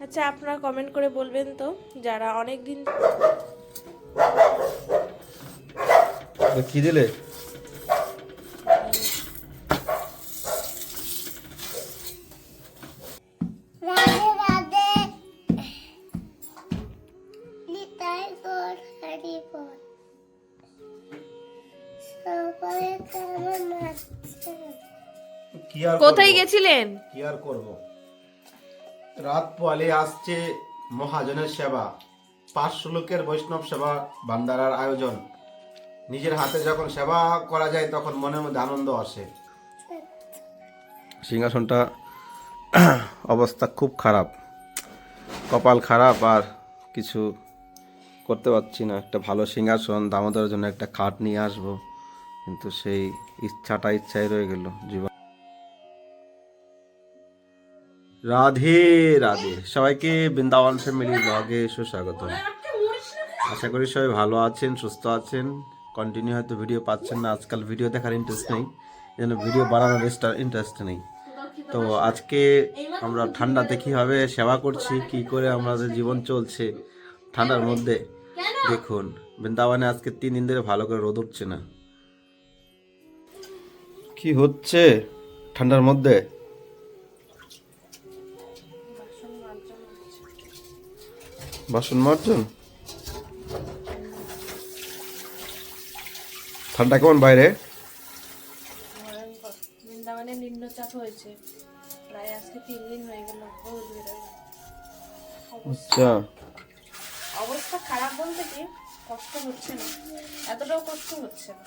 আচ্ছা, আপনারা কমেন্ট করে বলবেন তো, যারা অনেক দিন কি দিলে? কোথায় গেছিলেন? কি আর করব, রাত পোয়ালে আসছে মহাজনের সেবা, 500 লোকের বৈষ্ণব সেবা ভান্ডারার আয়োজন। নিজের হাতে যখন সেবা করা যায় তখন মনের মধ্যে আনন্দ আসে। সিংহাসনটা অবস্থা খুব খারাপ, কপাল খারাপ, আর কিছু করতে পারছি না। একটা ভালো সিংহাসন, দামোদরের জন্য একটা খাট নিয়ে আসবো, কিন্তু সেই ইচ্ছাই রয়ে গেল জীবন। রাধে রাধে সবাইকে, বৃন্দাবন ফ্যামিলি ব্লগে সুস্বাগত। আশা করি সবাই ভালো আছেন, সুস্থ আছেন। কন্টিনিউ হয়তো ভিডিও পাচ্ছেন না, আজকাল ভিডিও দেখার ইন্টারেস্ট নেই, যেন ভিডিও বানানোর ইন্টারেস্ট নেই। তো আজকে আমরা ঠান্ডাতে কীভাবে সেবা করছি, কি করে আমাদের জীবন চলছে ঠান্ডার মধ্যে, দেখুন। বৃন্দাবনে আজকে 3 দিন ধরে ভালো করে রোদ উঠছে না। কি হচ্ছে ঠান্ডার মধ্যে? বাসন মার্জন। ঠান্ডা কেমন বাইরে? বৃন্দাবনে নিম্নচাপ হয়েছে, প্রায় আজকে 3 দিন হয়ে গেল। আচ্ছা, অবস্থা খারাপ বলতে কি, কষ্ট হচ্ছে না, এতটাও কষ্ট হচ্ছে না,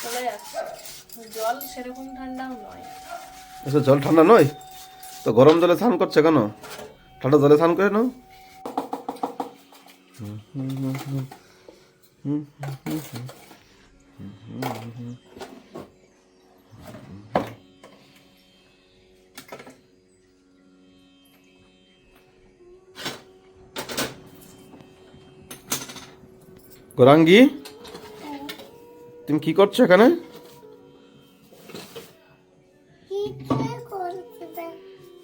চলে যাচ্ছে। জল সেরকম ঠান্ডাও নয়। আচ্ছা, জল ঠান্ডা নয় তো গরম জলে স্নান করছে কেন? ঠান্ডা জলে স্নান করে নাও। গৌরাঙ্গী, তুমি কি করছো এখানে?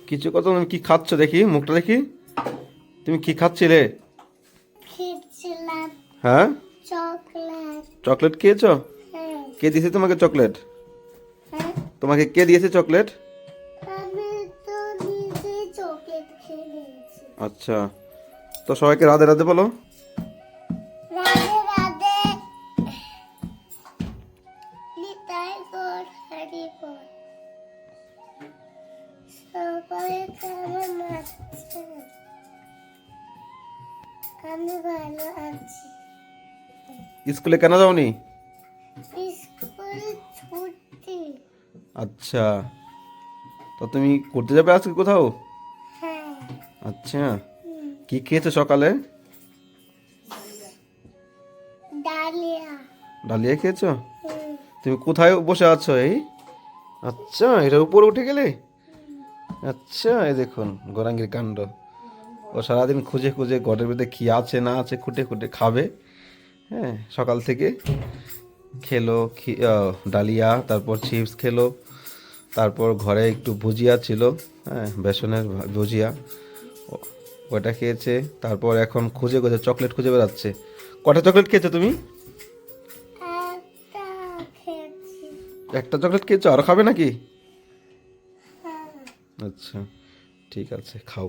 কিছু কথা, তুমি কি খাচ্ছ দেখি, মুখটা দেখি। তুমি কি খাচ্ছিলে? হ্যাঁ, চকলেট খেয়েছো? কে দিয়েছে তোমাকে চকলেট? তোমাকে কে দিয়েছে চকলেট? আচ্ছা, তো সবাইকে রাধে রাধে বলো। আমি ভালো আছি। স্কুলে কেন যাওনি? স্কুল ছুটি। আচ্ছা, তো তুমি করতে যাবে আজকে কোথাও? হ্যাঁ। আচ্ছা, কি খেয়েছো সকালে? ডালিয়া। ডালিয়া খেয়েছো? তুমি কোথায় বসে আছো? এই আচ্ছা, এটার উপরে উঠে গেলে। আচ্ছা, এই দেখুন গৌরাঙ্গীর কাণ্ড। ও সারাদিন খুঁজে খুঁজে ঘরের ভিতরে কি আছে না আছে খুঁটে খুঁটে খাবে। হ্যাঁ, সকাল থেকে খেলো ডালিয়া, তারপর চিপস খেলো, তারপর ঘরে একটু ভুজিয়া ছিল, হ্যাঁ, বেসনের ভুজিয়া, ওটা খেয়েছে। তারপর এখন খুঁজে খুঁজে চকলেট খুঁজে বেড়াচ্ছে। কটা চকলেট খেয়েছো তুমি? একটা চকলেট খেয়েছো, আরো খাবে নাকি? আচ্ছা, ঠিক আছে, খাও।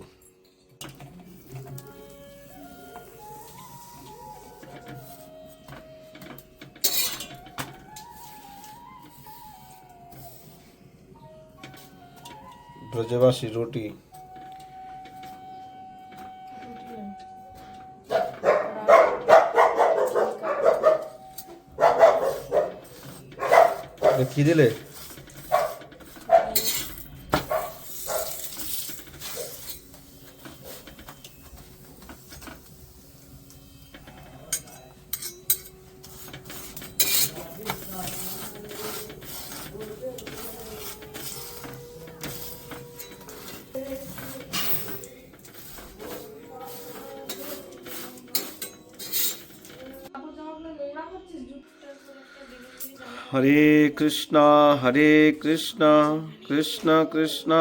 ব্রজবাসী রুটি। কি দিলে? হরে কৃষ্ণ কৃষ্ণ কৃষ্ণ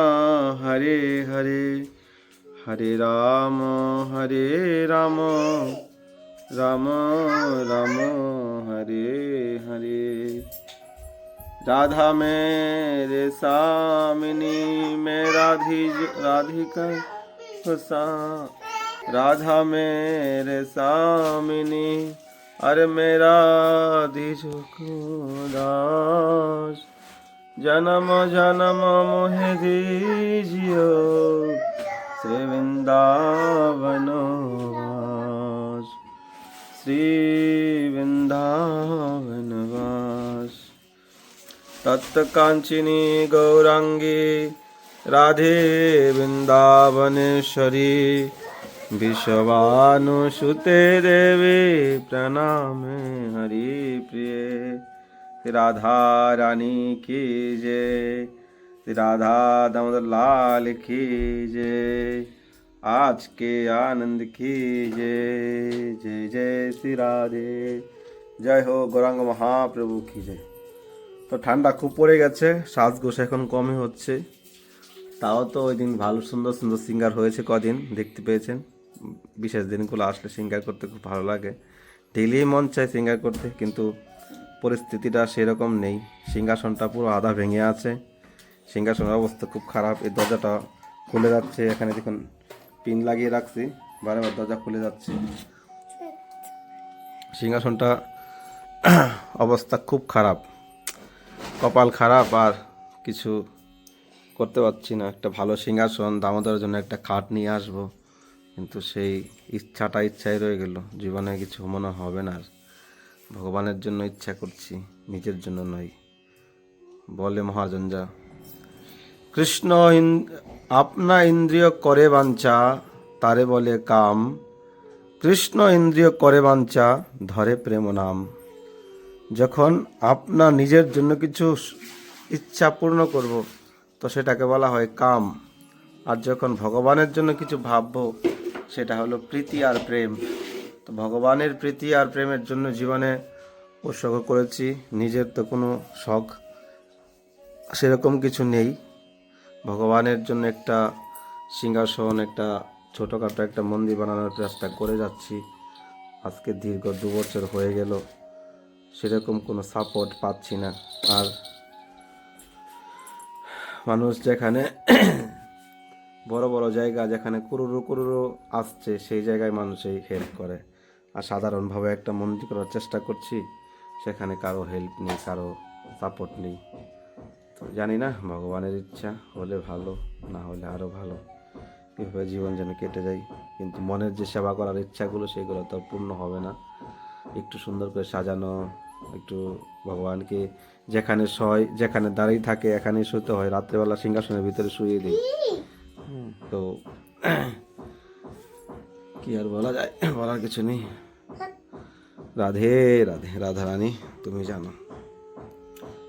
হরে হরে, হরে রাম রাম রাম হরে হরে। রাধা মেরে সামিনী मैं राधिका सा, राधा मेरे सामिनी अरे मेरा दिजो को दास, जन्म जन्म मोहे दीजियो श्री वृंदावन वास, श्री वृंदावन वास। तप्त कांचिनी गौरांगी राधे वृंदावनेश्वरी, विश्वानुसुते देवी प्रणामे हरि प्रिय। राधा रानी की जय, राधा दामोदर लाल की जय, आज के आनंद की जय। जय जय श्री राधे, जय हो गौरांग महाप्रभु की जय। তো ঠান্ডা খুব পড়ে গেছে, শ্বাসঘোষ এখন কমই হচ্ছে। তাও তো ওই দিন ভালো সুন্দর সুন্দর সিঙ্গার হয়েছে, কদিন দেখতে পেয়েছেন। বিশেষ দিনগুলো আসলে সিঙ্গার করতে খুব ভালো লাগে, ডেইলি মন চায় সিঙ্গার করতে, কিন্তু পরিস্থিতিটা সেরকম নেই। সিংহাসনটা পুরো আধা ভেঙে আছে, সিংহাসনের অবস্থা খুব খারাপ। এই দরজাটা খুলে যাচ্ছে, এখানে দেখুন পিন লাগিয়ে রাখছি, বারবার দরজা খুলে যাচ্ছে। সিংহাসনটা অবস্থা খুব খারাপ, কপাল খারাপ, আর কিছু করতে পারছি না। একটা ভালো সিংহাসন, দামোদরের জন্য একটা খাট নিয়ে আসবো, কিন্তু সেই ইচ্ছাই রয়ে গেল। জীবনে কিছু মনে হবে না আর। ভগবানের জন্য ইচ্ছা করছি, নিজের জন্য নয়। বলে মহাজন যা, কৃষ্ণ আপনা ইন্দ্রিয় করে বাঞ্ছা, তারে বলে কাম। কৃষ্ণ ইন্দ্রিয় করে বাঞ্ছা, ধরে প্রেম নাম। যখন আপনার নিজের জন্য কিছু ইচ্ছা পূর্ণ করব, তো সেটাকে বলা হয় কাম। আর যখন ভগবানের জন্য কিছু ভাববো, সেটা হলো প্রীতি আর প্রেম। তো ভগবানের প্রীতি আর প্রেমের জন্য জীবনে উৎসর্গ করেছি। নিজের তো কোনো শখ সেরকম কিছু নেই। ভগবানের জন্য একটা সিংহাসন, একটা ছোটোখাটো একটা মন্দির বানানোর চেষ্টা করে যাচ্ছি। আজকে দীর্ঘ 2 বছর হয়ে গেল, সেরকম কোনো সাপোর্ট পাচ্ছি না। আর মানুষ যেখানে বড় বড় জায়গা, যেখানে কুরুরো আসছে, সেই জায়গায় মানুষই হেল্প করে। আর সাধারণভাবে একটা মন্দির করার চেষ্টা করছি, সেখানে কারো হেল্প নেই, কারো সাপোর্ট নেই। তো জানি না, ভগবানের ইচ্ছা হলে ভালো, না হলে আরও ভালো। কীভাবে জীবন যেন কেটে যায়। কিন্তু মনের যে সেবা করার ইচ্ছাগুলো, সেগুলো তো পূর্ণ হবে না। একটু সুন্দর করে সাজানো, একটু ভগবানকে যেখানে শয়, যেখানে দাঁড়িয়ে থাকে, এখানেই শুতে হয়। রাত্রেবেলা সিংহাসনের ভিতরে শুয়ে দিই। তো কি আর বলা যায়, বলার কিছু নেই। রাধে রাধে, রাধা রানী তুমি জানো।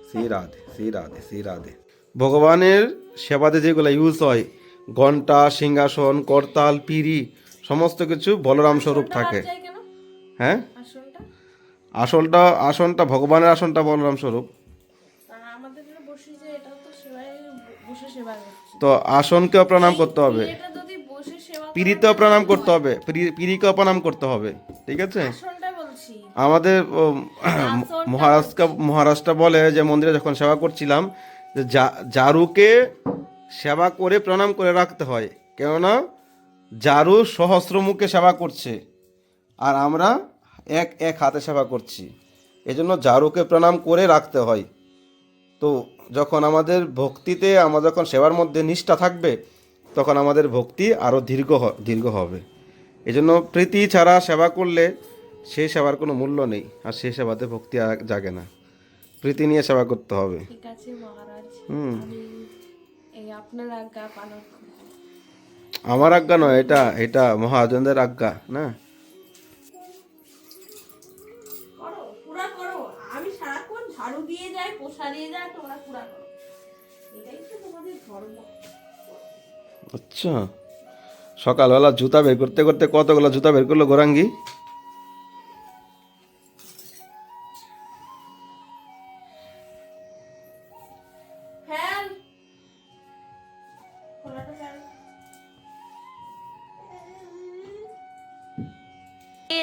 শ্রী রাধে, শ্রী রাধে, শ্রী রাধে। ভগবানের সেবাতে যেগুলো ইউজ হয়, ঘণ্টা, সিংহাসন, করতাল, পিড়ি, সমস্ত কিছু বলরাম স্বরূপ থাকে। হ্যাঁ, আসনটা ভগবানের, আসনটা বলরাম স্বরূপ। তো আসনকেও প্রণাম করতে হবে, পিড়িতেও প্রণাম করতে হবে, পিড়িকেও প্রণাম করতে হবে, ঠিক আছে। আমাদের মহারাষ্ট্র বলে যে মন্দিরে যখন সেবা করছিলাম, যে জারুকে সেবা করে প্রণাম করে রাখতে হয়, কেননা জারু সহস্র মুখে সেবা করছে, আর আমরা এক হাতে সেবা করছি। এজন্য জারুকে প্রণাম করে রাখতে হয়। তো যখন আমাদের ভক্তিতে, আমরা যখন সেবার মধ্যে নিষ্ঠা থাকবে, তখন আমাদের ভক্তি আরও দীর্ঘ হবে। এজন্য প্রীতি ছাড়া সেবা করলে সেই সেবার কোনো মূল্য নেই, আর সেই সেবাতে ভক্তি জাগে না। প্রীতি নিয়ে সেবা করতে হবে। ঠিক আছে মহারাজ, এই আপনার আজ্ঞা পালন করব। আমার আজ্ঞা নয়, এটা মহাজনদের আজ্ঞা না। আমি সারাক্ষণ ঝাড়ু দিয়ে যাই, পোছা দিয়ে যাই, তোমরা পুরা করো। এটাই তো তোমাদের ধর্ম। আচ্ছা, সকালবেলা জুতা বের করতে করতে কতগুলো জুতা বের করলো গৌরাঙ্গী।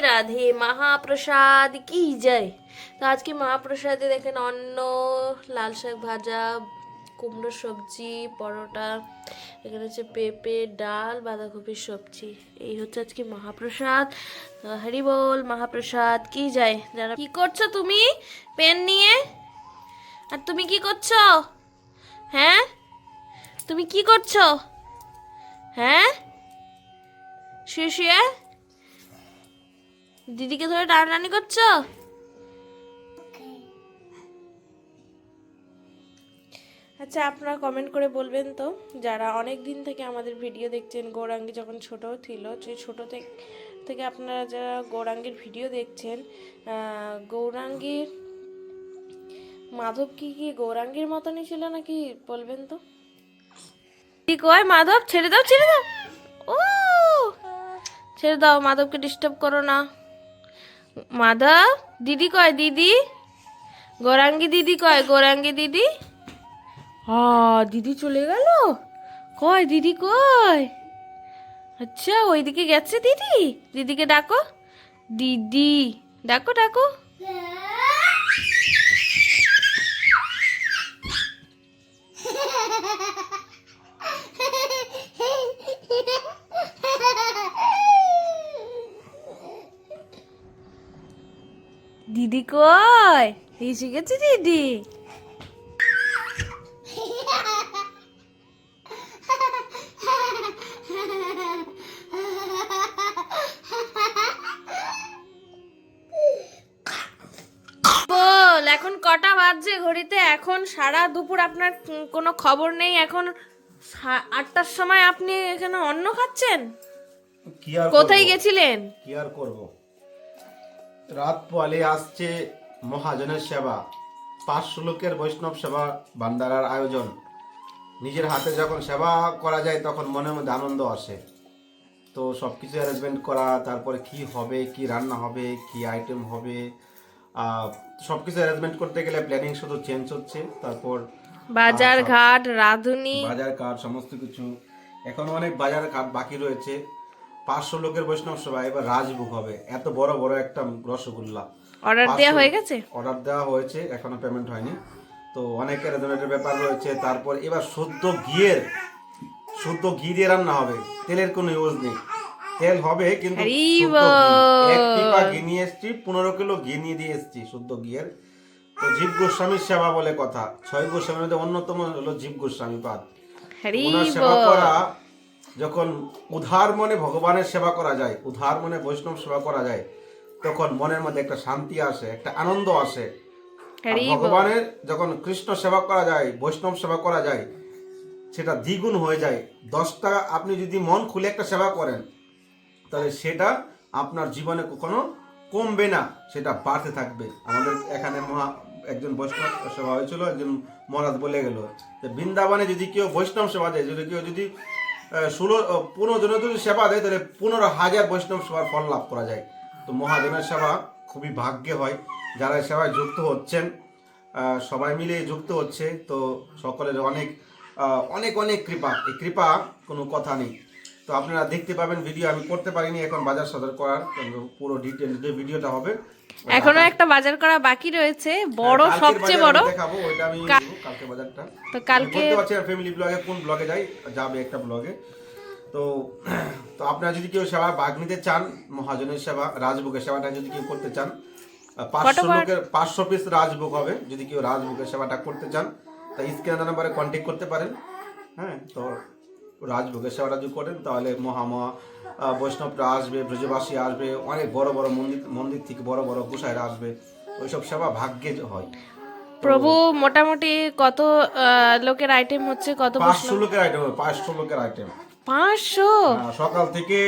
রাধে মহাপ্রসাদ কি জয়। তো আজকে মহাপ্রসাদে দেখেন অন্ন, লাল শাক ভাজা, কুমড়ো সবজি, পরোটা, এখানে হচ্ছে পেঁপে, ডাল, বাঁধাকপির সবজি। এই হচ্ছে আজকে মহাপ্রসাদ। তো হরি বল মহাপ্রসাদ কি যায়। যারা কি করছো তুমি পেন নিয়ে, আর তুমি কি করছো? হ্যাঁ তুমি কি করছো? হ্যাঁ শুয়ে শুয়ে দিদিকে ধরে টানাটানি করছো? আচ্ছা আপনারা কমেন্ট করে বলবেন তো, যারা অনেক দিন থেকে আমাদের ভিডিও দেখছেন, গৌরাঙ্গী যখন ছোট ছিল, সেই ছোট থেকে আপনারা যারা গৌরাঙ্গীর ভিডিও দেখছেন, গৌরাঙ্গীর মাধব কি গৌরাঙ্গীর মতনই ছিল নাকি বলবেন তো। কি কয় মাধব, ছেড়ে দাও ছেড়ে দাও, ও ছেড়ে দাও, মাধবকে ডিস্টার্ব করো না। মাধব দিদি কয়, দিদি গৌরাঙ্গী দিদি কয়, গৌরাঙ্গী দিদি। দিদি চলে গেল, কয় দিদি কয়? আচ্ছা ওইদিকে গেছে দিদি, দিদিকে ডাকো, দিদি ডাকো ডাকো। দিদি কয়, এসে গেছে দিদি। বল এখন কটা বাজছে ঘড়িতে? এখন সারা দুপুর আপনার কোনো খবর নেই, এখন 8টার সময় আপনি এখানে অন্ন খাচ্ছেন। কি আর কোথায় করব? গেছিলেন? কি আর করব, রাত পোয়ালে আসছে মহাজনের সেবা, 500 লোকের বৈষ্ণব সেবা ভান্ডারার আয়োজন। নিজের হাতে যখন সেবা করা যায় তখন মনের মধ্যে আনন্দ আসে। তো সব কিছু অ্যারেঞ্জমেন্ট করা, তারপরে কি হবে, কি রান্না হবে, কি আইটেম হবে, সব কিছু অ্যারেঞ্জমেন্ট করতে গেলে প্ল্যানিং শুধু চেঞ্জ হচ্ছে। তারপর বাজার ঘাট, রাঁধুনি, বাজার কাট সমস্ত কিছু, এখন অনেক বাজার কাট বাকি রয়েছে। 500 লোকের বৈষ্ণব সভা, এবার রাজভোগ হবে, এত বড় বড় একটা রসগোল্লা। অর্ডার দেওয়া হয়ে গেছে? অর্ডার দেওয়া হয়েছে, এখনো পেমেন্ট হয়নি। তো অনেক অ্যারেঞ্জমেন্টের ব্যাপার রয়েছে। তারপর এবার শুদ্ধ ঘি দিয়ে রান্না হবে, তেলের কোনো ইউজ নেই। তেল হবে কিন্তু শুদ্ধ ঘি। 1 টিপা ঘি নিয়ে এসছি, 15 কিলো ঘি নিয়ে দিয়ে এসছি শুদ্ধ ঘিয়ের। তো জীব গোস্বামীর সেবা বলে কথা, 6 গোস্বামীর মধ্যে অন্যতম হলো জীব গোস্বামী পাদ। ওনার সেবা করা, যখন উদার মনে ভগবানের সেবা করা যায়, উদার মনে বৈষ্ণব সেবা করা যায়, তখন মনের মধ্যে একটা শান্তি আসে, একটা আনন্দ আসে। ভগবানের যখন কৃষ্ণ সেবা করা যায়, বৈষ্ণব সেবা করা যায়, সেটা দ্বিগুণ হয়ে যায়। 10টা আপনি যদি মন খুলে একটা সেবা করেন, তাহলে সেটা আপনার জীবনে কখনো কমবে না, সেটা বাড়তে থাকবে। আমাদের এখানে একজন বৈষ্ণব সেবা হয়েছিল, একজন মহারাজ বলে গেল যে বৃন্দাবনে যদি কেউ বৈষ্ণব সেবা দেয়, যদি 15 জনের যদি সেবা দেয়, তাহলে 15,000 বৈষ্ণব সেবার ফল লাভ করা যায়। তো মহাজনের সেবা খুবই ভাগ্যে হয়। যারা সেবায় যুক্ত হচ্ছেন, সবাই মিলে যুক্ত হচ্ছে, তো সকলের অনেক অনেক অনেক কৃপা। এই কৃপা কোনো কথা নেই। তো আপনারা দেখতে পাবেন ভিডিও, আমি করতে পারিনি এখন বাজার সদর করার, পুরো ডিটেইল যে ভিডিওটা হবে। এখনো একটা বাজার করা বাকি রয়েছে, বড়, সবচেয়ে বড় দেখাবো, ওইটা আমি কালকে বাজারটা। তো কালকে বলতে পারছি ফ্যামিলি ব্লগে, কোন ব্লগে যাবে একটা ব্লগে। তো আপনারা যদি কেউ সেবা ভাগ নিতে চান, মহাজনের সেবা, রাজভোগের সেবাটা যদি কেউ করতে চান, 500 লোকের 500 পিস রাজভোগ হবে। যদি কেউ রাজভোগের সেবাটা করতে চান, তাই স্ক্রিনে নাম্বারে কন্ট্যাক্ট করতে পারেন। হ্যাঁ, তো রাজভোগের সেবাটা যদি করেন, তাহলে বৈষ্ণবরা আসবে, ব্রজবাসী আসবে, অনেক বড় বড় মন্দির থেকে বড় বড় গোসাইরা আসবে। ওইসব সেবা ভাগ্যে হয়। প্রভু মোটামুটি কত লোকের আইটেম হচ্ছে? কত? 500 লোকের আইটেম, 500 লোকের আইটেম। 500? সকাল থেকে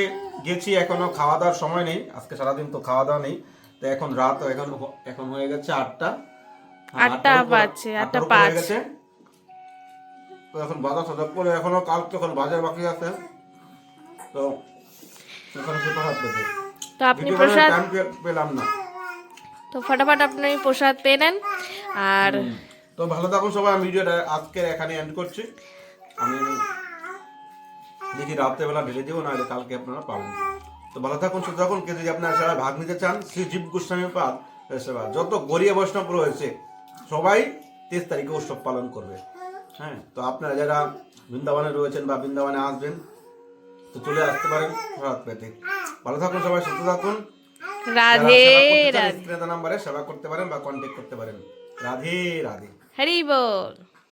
গেছি, এখনো খাওয়া দাওয়ার সময় নেই, আজকে সারাদিন তো খাওয়া দাওয়া নেই। তো এখন রাত, এখন হয়ে গেছে 8টা বাজছে, 8:05। তো এখন বাজার সদর করে, এখনো কালকে এখন বাজার বাকি আছে। তো এখন সে প্রসাদ পেতে, তো আপনি প্রসাদ পেলাম না, তো ফটাফট আপনি প্রসাদ পেয়ে নেন। আর তো ভালো থাকুন সবাই। আমি ভিডিওটা আজকে এখানে এন্ড করছি। আমি দেখি রাত্রেবেলা ঢেলে দেবো, নাহলে কালকে আপনারা পাবেন। তো ভালো থাকুন, সুস্থ থাকুন। কেউ যদি আপনার সেবায় ভাগ নিতে চান, শ্রী জীব গোস্বামী পাদ সেবা যত গরিয়া বৈষ্ণব রয়েছে সবাই 23 তারিখে উৎসব পালন করবে। হ্যাঁ, তো আপনারা যারা বৃন্দাবনে রয়েছেন বা বৃন্দাবনে আসবেন তো চলে আসতে পারেন প্রসাদ পেতে। ভালো থাকুন সবাই, সুস্থ থাকুন। রাধে রাধে, স্ক্রিনে নাম্বারে সেবা করতে পারেন বা কন্ট্যাক্ট করতে পারেন। রাধে রাধে। হরি বল।